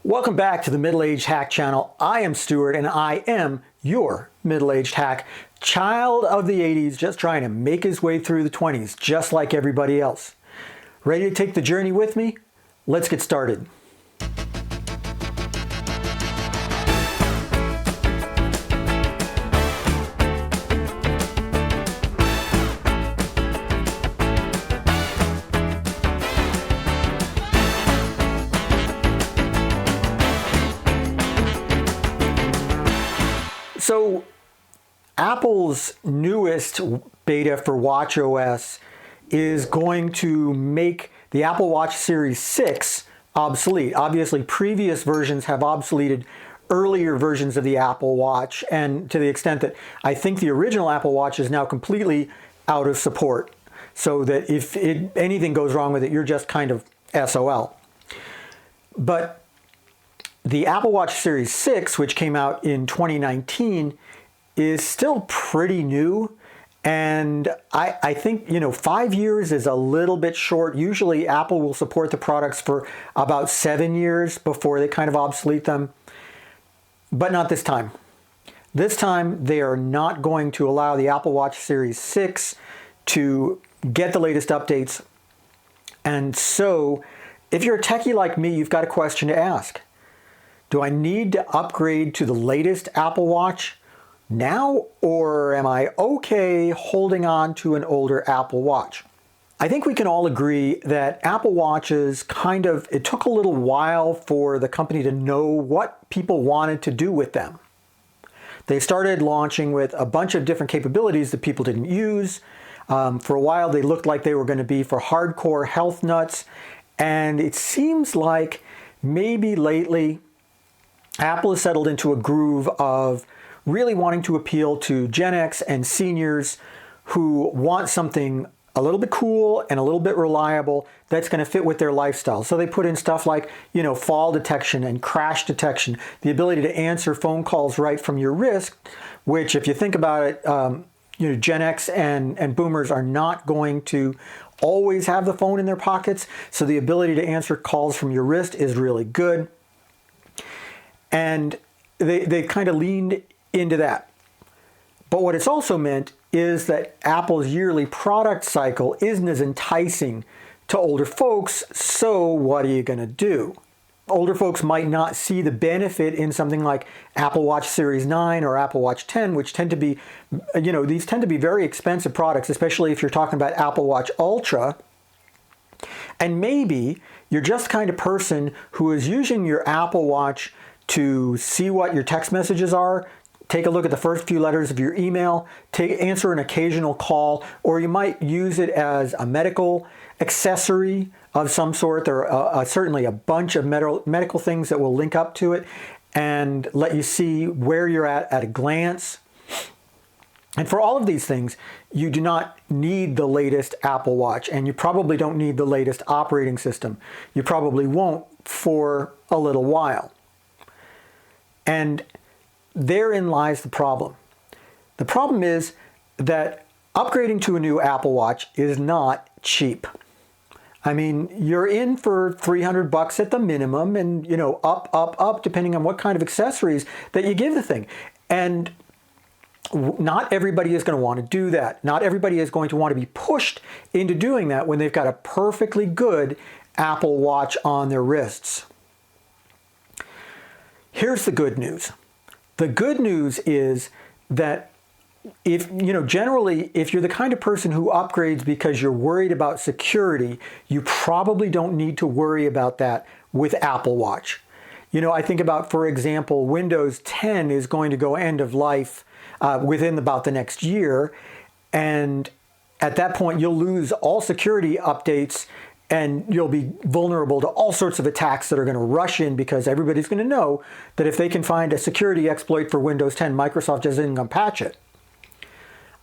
Welcome back to the Middle-Aged Hack channel. I am Stuart and I am your middle-aged hack, child of the 80s, just trying to make his way through the 20s, just like everybody else. Ready to take the journey with me? Let's get started. So Apple's newest beta for WatchOS is going to make the Apple Watch Series 6 obsolete. Obviously, previous versions have obsoleted earlier versions of the Apple Watch, and to the extent that I think the original Apple Watch is now completely out of support, so that if anything goes wrong with it, you're just kind of SOL. But the Apple Watch Series 6, which came out in 2019, is still pretty new. And I think, 5 years is a little bit short. Usually Apple will support the products for about 7 years before they kind of obsolete them. But not this time. This time they are not going to allow the Apple Watch Series 6 to get the latest updates. And so if you're a techie like me, you've got a question to ask. Do I need to upgrade to the latest Apple Watch now, or am I okay holding on to an older Apple Watch? I think we can all agree that Apple Watches it took a little while for the company to know what people wanted to do with them. They started launching with a bunch of different capabilities that people didn't use. For a while, they looked like they were going to be for hardcore health nuts, and it seems like maybe lately Apple has settled into a groove of really wanting to appeal to Gen X and seniors who want something a little bit cool and a little bit reliable that's going to fit with their lifestyle. So they put in stuff like, fall detection and crash detection, the ability to answer phone calls right from your wrist, which if you think about it, Gen X and boomers are not going to always have the phone in their pockets. So the ability to answer calls from your wrist is really good. And they kind of leaned into that. But what it's also meant is that Apple's yearly product cycle isn't as enticing to older folks, so what are you going to do? Older folks might not see the benefit in something like Apple Watch Series 9 or Apple Watch 10, which tend to be, these tend to be very expensive products, especially if you're talking about Apple Watch Ultra. And maybe you're just the kind of person who is using your Apple Watch to see what your text messages are, take a look at the first few letters of your email, answer an occasional call, or you might use it as a medical accessory of some sort. There are certainly a bunch of medical things that will link up to it and let you see where you're at a glance. And for all of these things, you do not need the latest Apple Watch, and you probably don't need the latest operating system. You probably won't for a little while. And therein lies the problem. The problem is that upgrading to a new Apple Watch is not cheap. I mean, you're in for $300 at the minimum, and up, depending on what kind of accessories that you give the thing. And not everybody is going to want to do that. Not everybody is going to want to be pushed into doing that when they've got a perfectly good Apple Watch on their wrists. Here's the good news. The good news is that generally, if you're the kind of person who upgrades because you're worried about security, you probably don't need to worry about that with Apple Watch. I think about, for example, Windows 10 is going to go end of life within about the next year. And at that point, you'll lose all security updates and you'll be vulnerable to all sorts of attacks that are going to rush in because everybody's going to know that if they can find a security exploit for Windows 10, Microsoft isn't going to patch it.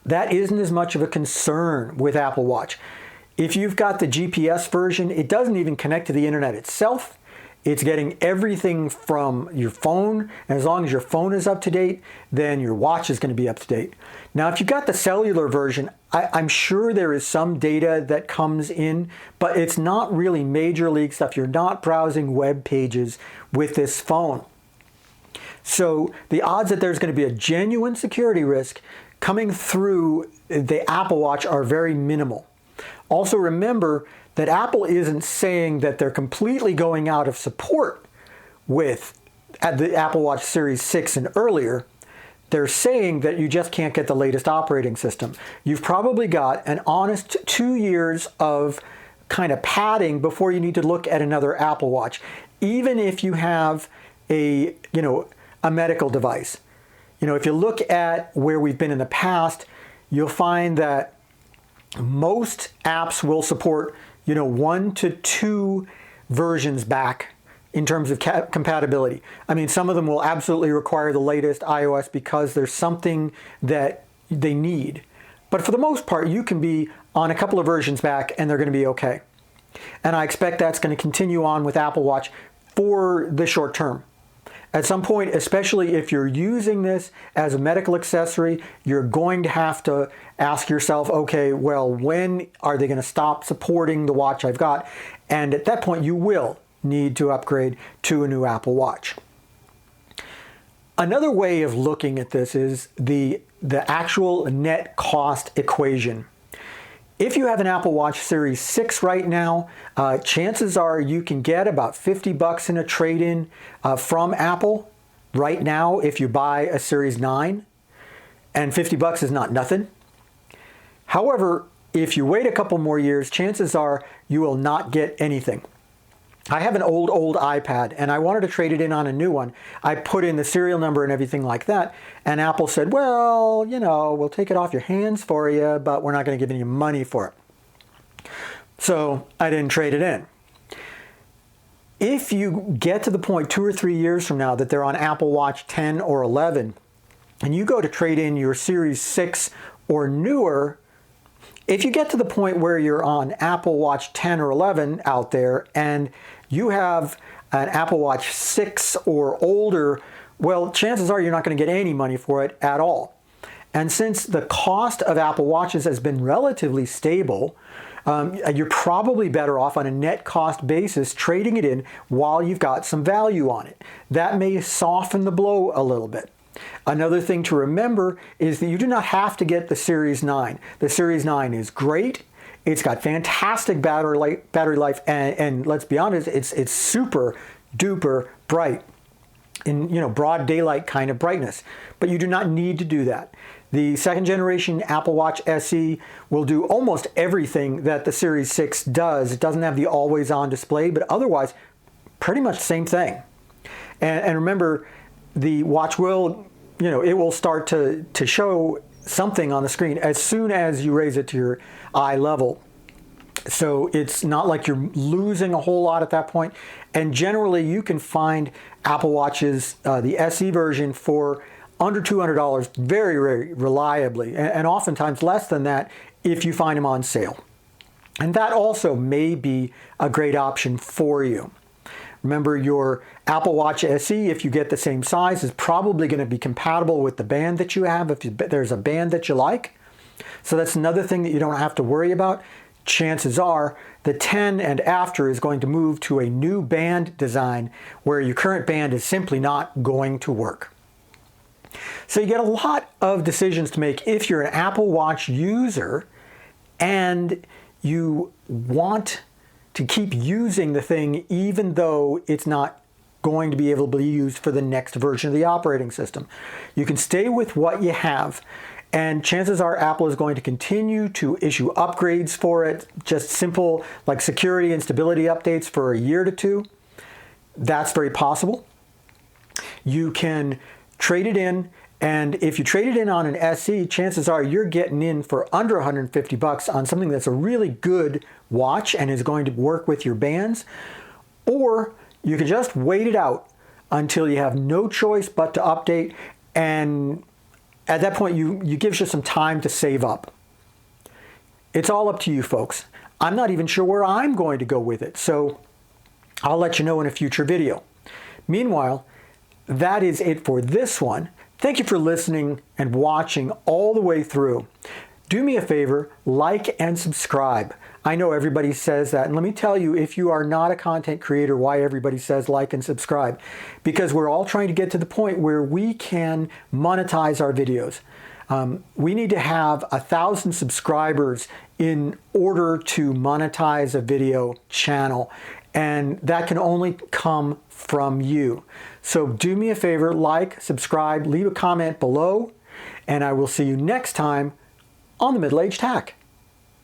That isn't as much of a concern with Apple Watch. If you've got the GPS version, it doesn't even connect to the internet itself. It's getting everything from your phone, and as long as your phone is up to date, then your watch is going to be up to date. Now, if you've got the cellular version, I'm sure there is some data that comes in, but it's not really major league stuff. You're not browsing web pages with this phone. So the odds that there's going to be a genuine security risk coming through the Apple Watch are very minimal. Also remember that Apple isn't saying that they're completely going out of support with the Apple Watch Series 6 and earlier. They're saying that you just can't get the latest operating system. You've probably got an honest 2 years of kind of padding before you need to look at another Apple Watch, even if you have a medical device. If you look at where we've been in the past, you'll find that most apps will support 1 to 2 versions back in terms of compatibility. I mean, some of them will absolutely require the latest iOS because there's something that they need. But for the most part, you can be on a couple of versions back and they're going to be okay. And I expect that's going to continue on with Apple Watch for the short term. At some point, especially if you're using this as a medical accessory, you're going to have to ask yourself, okay, well, when are they going to stop supporting the watch I've got? And at that point, you will need to upgrade to a new Apple Watch. Another way of looking at this is the actual net cost equation. If you have an Apple Watch Series 6 right now, chances are you can get about $50 in a trade-in from Apple right now if you buy a Series 9, and $50 is not nothing. However, if you wait a couple more years, chances are you will not get anything. I have an old iPad and I wanted to trade it in on a new one. I put in the serial number and everything like that, and Apple said, well, we'll take it off your hands for you, but we're not going to give any money for it. So I didn't trade it in. If you get to the point 2 or 3 years from now that they're on Apple Watch 10 or 11, and you go to trade in your Series 6 or newer, if you get to the point where you're on Apple Watch 10 or 11 out there and you have an Apple Watch 6 or older, well, chances are you're not going to get any money for it at all. And since the cost of Apple Watches has been relatively stable, you're probably better off on a net cost basis trading it in while you've got some value on it. That may soften the blow a little bit. Another thing to remember is that you do not have to get the Series 9. The Series 9 is great. It's got fantastic battery life, and let's be honest, it's super duper bright in broad daylight kind of brightness. But you do not need to do that. The second generation Apple Watch SE will do almost everything that the Series 6 does. It doesn't have the always on display, but otherwise pretty much the same thing. And remember, the watch will, it will start to show something on the screen as soon as you raise it to your eye level. So it's not like you're losing a whole lot at that point. And generally you can find Apple Watches, the SE version, for under $200 very, very reliably, and oftentimes less than that if you find them on sale. And that also may be a great option for you. Remember, your Apple Watch SE, if you get the same size, is probably going to be compatible with the band that you have if there's a band that you like. So that's another thing that you don't have to worry about. Chances are the 10 and after is going to move to a new band design where your current band is simply not going to work. So you get a lot of decisions to make if you're an Apple Watch user and you want to keep using the thing even though it's not going to be able to be used for the next version of the operating system. You can stay with what you have, and chances are Apple is going to continue to issue upgrades for it, just simple like security and stability updates for a year to 2. That's very possible. You can trade it in, and if you trade it in on an SE, chances are you're getting in for under $150 on something that's a really good watch and is going to work with your bands. Or you can just wait it out until you have no choice but to update, and at that point you gives you some time to save up. It's all up to you folks. I'm not even sure where I'm going to go with it. So I'll let you know in a future video. Meanwhile, that is it for this one. Thank you for listening and watching all the way through. Do me a favor, like and subscribe. I know everybody says that, and let me tell you, if you are not a content creator, why everybody says like and subscribe. Because we're all trying to get to the point where we can monetize our videos. We need to have 1,000 subscribers in order to monetize a video channel, and that can only come from you. So do me a favor, like, subscribe, leave a comment below, and I will see you next time on The Middle-Aged Hack.